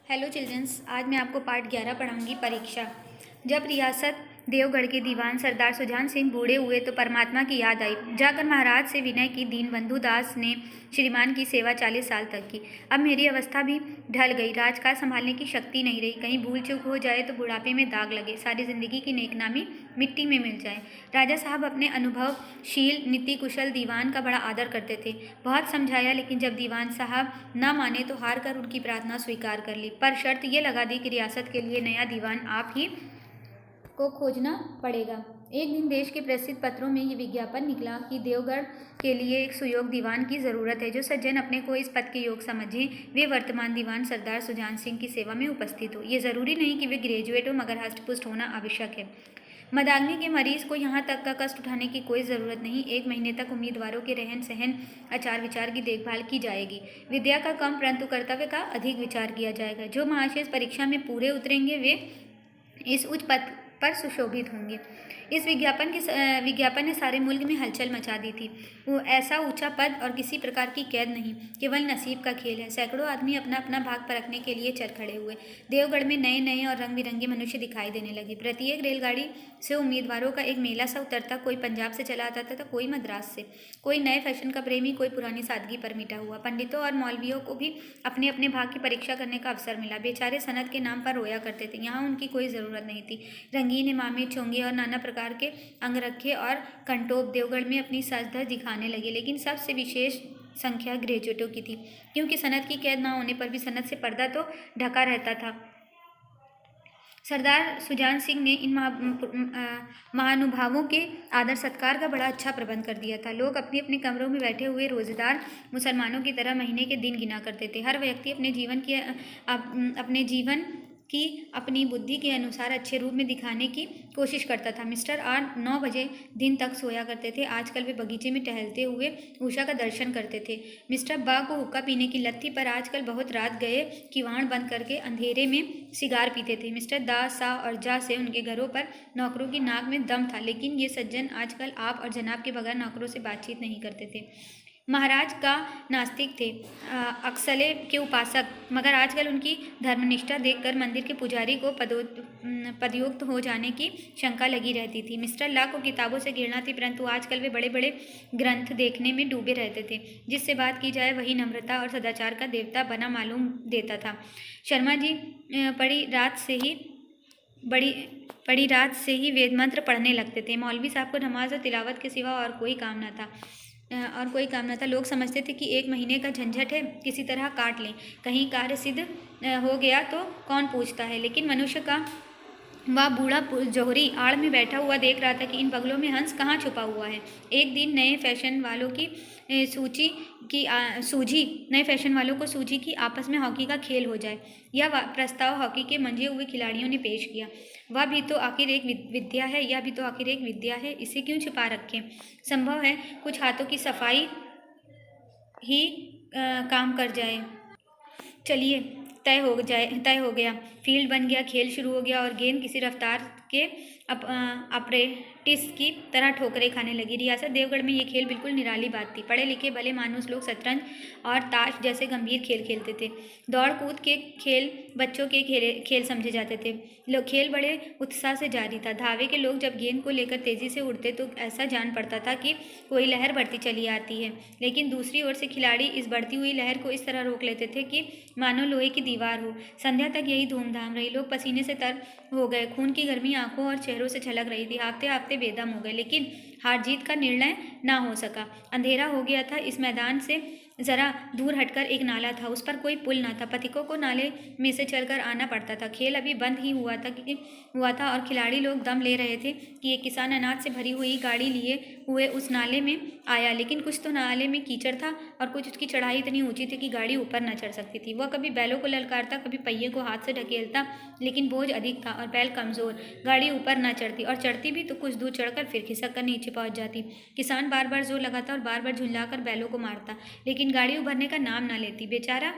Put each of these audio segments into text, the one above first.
Hello children's, आज मैं आपको पार्ट 11 पढ़ाऊंगी परीक्षा। जब रियासत देवगढ़ के दीवान सरदार सुजान सिंह बूढ़े हुए तो परमात्मा की याद आई। जाकर महाराज से विनय की। दीनबंधु दास ने श्रीमान की सेवा 40 साल तक की। अब मेरी अवस्था भी ढल गई, राजकाज संभालने की शक्ति नहीं रही। कहीं भूल चूक हो जाए तो बुढ़ापे में दाग लगे, सारी जिंदगी की नेकनामी मिट्टी में मिल जाए। राजा साहब अपने अनुभवशील नीति कुशल दीवान का बड़ा आदर करते थे। बहुत समझाया, लेकिन जब दीवान साहब न माने तो हार कर उनकी प्रार्थना स्वीकार कर ली, पर शर्त ये लगा दी कि रियासत के लिए नया दीवान आप ही को खोजना पड़ेगा। एक दिन देश के प्रसिद्ध पत्रों में ये विज्ञापन निकला कि देवगढ़ के लिए एक सुयोग्य दीवान की ज़रूरत है। जो सज्जन अपने को इस पद के योग समझें, वे वर्तमान दीवान सरदार सुजान सिंह की सेवा में उपस्थित हो। ये ज़रूरी नहीं कि वे ग्रेजुएट हो, मगर हष्टपुष्ट होना आवश्यक है। मदाग्नि के मरीज को यहाँ तक का कष्ट उठाने की कोई ज़रूरत नहीं। 1 महीने तक उम्मीदवारों के रहन सहन, आचार विचार की देखभाल की जाएगी। विद्या का कम परंतु कर्तव्य का अधिक विचार किया जाएगा। जो महाशय इस परीक्षा में पूरे उतरेंगे वे इस उच्च पद पर सुशोभित होंगे। इस विज्ञापन ने सारे मुल्क में हलचल मचा दी थी। वो ऐसा ऊंचा पद और किसी प्रकार की कैद नहीं, केवल नसीब का खेल है। सैकड़ों आदमी अपना अपना भाग परखने के लिए चल खड़े हुए। देवगढ़ में नए नए और रंग बिरंगे मनुष्य दिखाई देने लगे। प्रत्येक रेलगाड़ी से उम्मीदवारों का एक मेला सा उतरता। कोई पंजाब से चला आता था, कोई मद्रास से, कोई नए फैशन का प्रेमी, कोई पुरानी सादगी पर मिटा हुआ। पंडितों और मौलवियों को भी अपने अपने भाग की परीक्षा करने का अवसर मिला। बेचारे सनत के नाम पर रोया करते थे, यहाँ उनकी कोई ज़रूरत नहीं थी। रंगीन इमामे, चोंगे और नाना प्रकार के अंगरखे और कंटोप देवगढ़ में अपनी सज-धज दिखाने लगे, लेकिन सबसे विशेष संख्या ग्रेजुएटों की थी, क्योंकि सनत की कैद न होने पर भी सनत से पर्दा तो ढका रहता था। सरदार सुजान सिंह ने इन महानुभावों के आदर सत्कार का बड़ा अच्छा प्रबंध कर दिया था। लोग अपने अपने कमरों में बैठे हुए रोजेदार मुसलमानों की तरह महीने के दिन गिना करते थे। हर व्यक्ति अपने जीवन की अपनी बुद्धि के अनुसार अच्छे रूप में दिखाने की कोशिश करता था। मिस्टर आर 9 बजे दिन तक सोया करते थे। आजकल वे बगीचे में टहलते हुए उषा का दर्शन करते थे। मिस्टर बा को हुक्का पीने की लत थी, पर आजकल बहुत रात गए किवाड़ बंद करके अंधेरे में सिगार पीते थे। मिस्टर दा, सा और जा से उनके घरों पर नौकरों की नाक में दम था, लेकिन ये सज्जन आजकल आप और जनाब के बगैर नौकरों से बातचीत नहीं करते थे। महाराज का नास्तिक थे, अक्सले के उपासक, मगर आजकल उनकी धर्मनिष्ठा देखकर मंदिर के पुजारी को पदयुक्त हो जाने की शंका लगी रहती थी। मिस्टर ला को किताबों से घृणा थी, परंतु आजकल वे बड़े बड़े ग्रंथ देखने में डूबे रहते थे। जिससे बात की जाए वही नम्रता और सदाचार का देवता बना मालूम देता था। शर्मा जी बड़ी रात से ही वेद मंत्र पढ़ने लगते थे। मौलवी साहब को नमाज और तिलावत के सिवा और कोई काम न था। लोग समझते थे कि 1 महीने का झंझट है, किसी तरह काट लें, कहीं कार्य सिद्ध हो गया तो कौन पूछता है। लेकिन मनुष्य का वह बूढ़ा जौहरी आड़ में बैठा हुआ देख रहा था कि इन बगलों में हंस कहाँ छुपा हुआ है। एक दिन नए फैशन वालों को सूझी कि आपस में हॉकी का खेल हो जाए। यह प्रस्ताव हॉकी के मंझे हुए खिलाड़ियों ने पेश किया। वह भी तो आखिर एक विद्या है, यह भी तो आखिर एक विद्या है, इसे क्यों छिपा रखें। संभव है कुछ हाथों की सफाई ही काम कर जाए। चलिए, तय हो गया। फील्ड बन गया, खेल शुरू हो गया और गेंद किसी रफ्तार के अप्रेटिस की तरह ठोकरें खाने लगी। रियासत देवगढ़ में ये खेल बिल्कुल निराली बात थी। पढ़े लिखे भले मानुस लोग शतरंज और ताश जैसे गंभीर खेल खेलते थे। दौड़ कूद के खेल बच्चों के खेल समझे जाते थे। खेल बड़े उत्साह से जारी था। धावे के लोग जब गेंद को लेकर तेजी से उड़ते तो ऐसा जान पड़ता था कि कोई लहर बढ़ती चली आती है, लेकिन दूसरी ओर से खिलाड़ी इस बढ़ती हुई लहर को इस तरह रोक लेते थे कि मानो लोहे की दीवार हो। संध्या तक यही धूमधाम रही। लोग पसीने से तर हो गए, खून की गर्मी आंखों और चेहरों से छलक रही थी। हाफते हाफते बेदम हो गए, लेकिन हार जीत का निर्णय ना हो सका। अंधेरा हो गया था। इस मैदान से जरा दूर हटकर एक नाला था, उस पर कोई पुल ना था। पथिकों को नाले में से चलकर आना पड़ता था। खेल अभी बंद ही हुआ था और खिलाड़ी लोग दम ले रहे थे कि एक किसान अनाज से भरी हुई गाड़ी लिए हुए उस नाले में आया, लेकिन कुछ तो नाले में कीचड़ था और कुछ उसकी चढ़ाई इतनी ऊंची थी कि गाड़ी ऊपर न चढ़ सकती थी। वह कभी बैलों को ललकारता, कभी पहिए को हाथ से ढकेलता, लेकिन बोझ अधिक था और बैल कमजोर। गाड़ी ऊपर न चढ़ती, और चढ़ती भी तो कुछ दूर चढ़कर फिर खिसक कर नीचे पहुंच जाती। किसान बार बार जोर लगाता और बार बार झुंझलाकर बैलों को मारता, लेकिन गाड़ी उभरने का नाम न लेती। बेचारा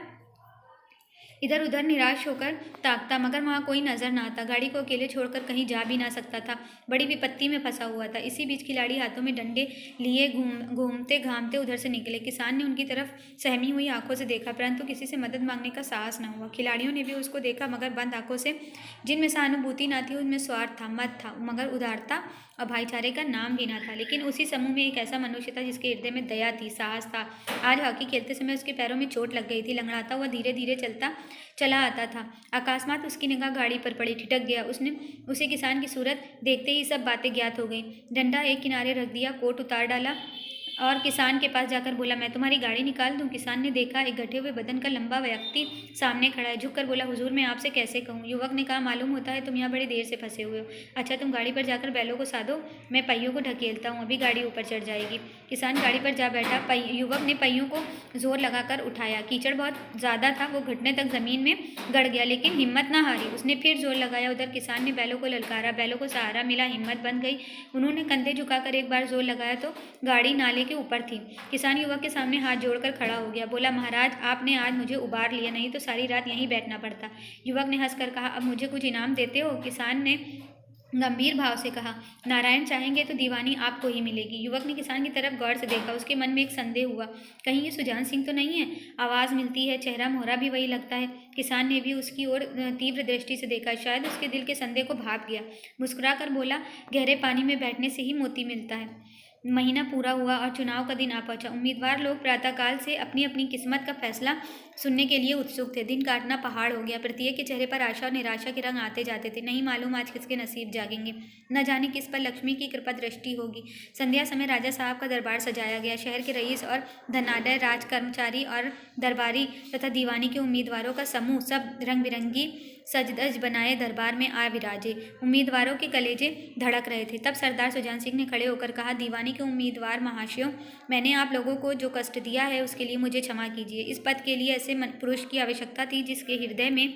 इधर उधर निराश होकर ताकता, मगर वहाँ कोई नजर ना आता। गाड़ी को अकेले छोड़कर कहीं जा भी ना सकता था, बड़ी विपत्ति में फंसा हुआ था। इसी बीच खिलाड़ी हाथों में डंडे लिए घूमते घामते उधर से निकले। किसान ने उनकी तरफ सहमी हुई आंखों से देखा, परंतु किसी से मदद मांगने का साहस न हुआ। खिलाड़ियों ने भी उसको देखा, मगर बंद आंखों से, जिनमें सहानुभूति ना थी, उनमें स्वार्थ था, मत था, मगर उदारता और भाईचारे का नाम भी ना था। लेकिन उसी समूह में एक ऐसा मनुष्य था जिसके हृदय में दया थी, साहस था। आज हॉकी खेलते समय उसके पैरों में चोट लग गई थी, लंगड़ाता हुआ धीरे धीरे चला आता था। अकस्मात उसकी निगाह गाड़ी पर पड़ी, ठिठक गया। उसे किसान की सूरत देखते ही सब बातें ज्ञात हो गईं। डंडा एक किनारे रख दिया, कोट उतार डाला और किसान के पास जाकर बोला, मैं तुम्हारी गाड़ी निकाल दूं? किसान ने देखा, एक घटे हुए बदन का लंबा व्यक्ति सामने खड़ा है। झुककर बोला, हुजूर मैं आपसे कैसे कहूँ? युवक ने कहा, मालूम होता है तुम यहाँ बड़ी देर से फंसे हुए हो। अच्छा, तुम गाड़ी पर जाकर बैलों को साधो, मैं पहियों को ढकेलता हूँ, अभी गाड़ी ऊपर चढ़ जाएगी। किसान गाड़ी पर जा बैठा। युवक ने पहियों को जोर लगाकर उठाया। कीचड़ बहुत ज़्यादा था, वो घुटने तक जमीन में गड़ गया, लेकिन हिम्मत ना हारी। उसने फिर जोर लगाया। उधर किसान ने बैलों को ललकारा, बैलों को सहारा मिला, हिम्मत बन गई। उन्होंने कंधे झुकाकर एक बार जोर लगाया तो गाड़ी नाले के ऊपर थी। किसान युवक के सामने हाथ जोड़कर खड़ा हो गया, बोला, महाराज आपने आज मुझे उबार लिया, नहीं तो सारी रात यहीं बैठना पड़ता। युवक ने हंसकर कहा, अब मुझे कुछ इनाम देते हो? किसान ने गंभीर भाव से कहा, नारायण चाहेंगे तो दीवानी आपको ही मिलेगी। युवक ने किसान की तरफ गौर से देखा। उसके मन में एक संदेह हुआ, कहीं ये सुजान सिंह तो नहीं है? आवाज़ मिलती है, चेहरा मोहरा भी वही लगता है। किसान ने भी उसकी ओर तीव्र दृष्टि से देखा, शायद उसके दिल के संदेह को भाप गया। मुस्कुरा कर बोला, गहरे पानी में बैठने से ही मोती मिलता है। महीना पूरा हुआ और चुनाव का दिन आ पहुंचा। उम्मीदवार लोग प्रातःकाल से अपनी अपनी किस्मत का फैसला सुनने के लिए उत्सुक थे। दिन काटना पहाड़ हो गया। प्रत्येक के चेहरे पर आशा और निराशा के रंग आते जाते थे। नहीं मालूम आज किसके नसीब जागेंगे, न जाने किस पर लक्ष्मी की कृपा दृष्टि होगी। संध्या समय राजा साहब का दरबार सजाया गया। शहर के रईस और धनाढ्य, राज कर्मचारी और दरबारी तथा दीवानी के उम्मीदवारों का समूह सब रंग बिरंगी सजधज बनाए दरबार में आ विराजे। उम्मीदवारों के कलेजे धड़क रहे थे। तब सरदार सुजान सिंह ने खड़े होकर कहा, दीवानी के उम्मीदवार महाशयों, मैंने आप लोगों को जो कष्ट दिया है उसके लिए मुझे क्षमा कीजिए। इस पद के लिए ऐसे पुरुष की आवश्यकता थी जिसके हृदय में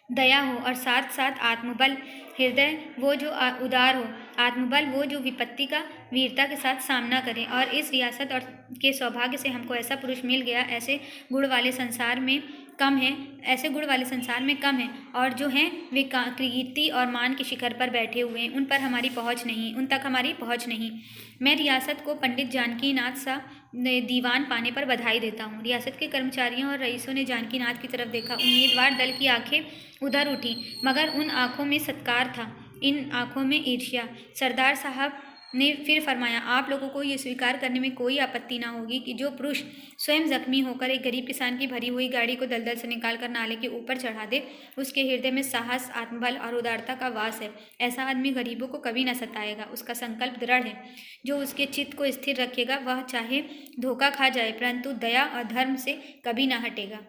दया हो और साथ साथ आत्मबल। हृदय वो जो उदार हो, आत्मबल वो जो विपत्ति का वीरता के साथ सामना करे। और इस रियासत और के सौभाग्य से हमको ऐसा पुरुष मिल गया। ऐसे गुण वाले संसार में कम हैं, और जो हैं वे कीर्ति और मान के शिखर पर बैठे हुए हैं। उन तक हमारी पहुँच नहीं। मैं रियासत को पंडित जानकीनाथ सा दीवान पाने पर बधाई देता हूँ। रियासत के कर्मचारियों और रईसों ने जानकीनाथ की तरफ देखा। उम्मीदवार दल की आंखें उधर उठी, मगर उन आंखों में सत्कार था, इन आंखों में ईर्ष्या। सरदार साहब ने फिर फरमाया, आप लोगों को ये स्वीकार करने में कोई आपत्ति ना होगी कि जो पुरुष स्वयं जख्मी होकर एक गरीब किसान की भरी हुई गाड़ी को दलदल से निकालकर नाले के ऊपर चढ़ा दे, उसके हृदय में साहस, आत्मबल और उदारता का वास है। ऐसा आदमी गरीबों को कभी न सताएगा। उसका संकल्प दृढ़ है। जो उसके चित्त को स्थिर रखेगा, वह चाहे धोखा खा जाए, परंतु दया और धर्म से कभी न हटेगा।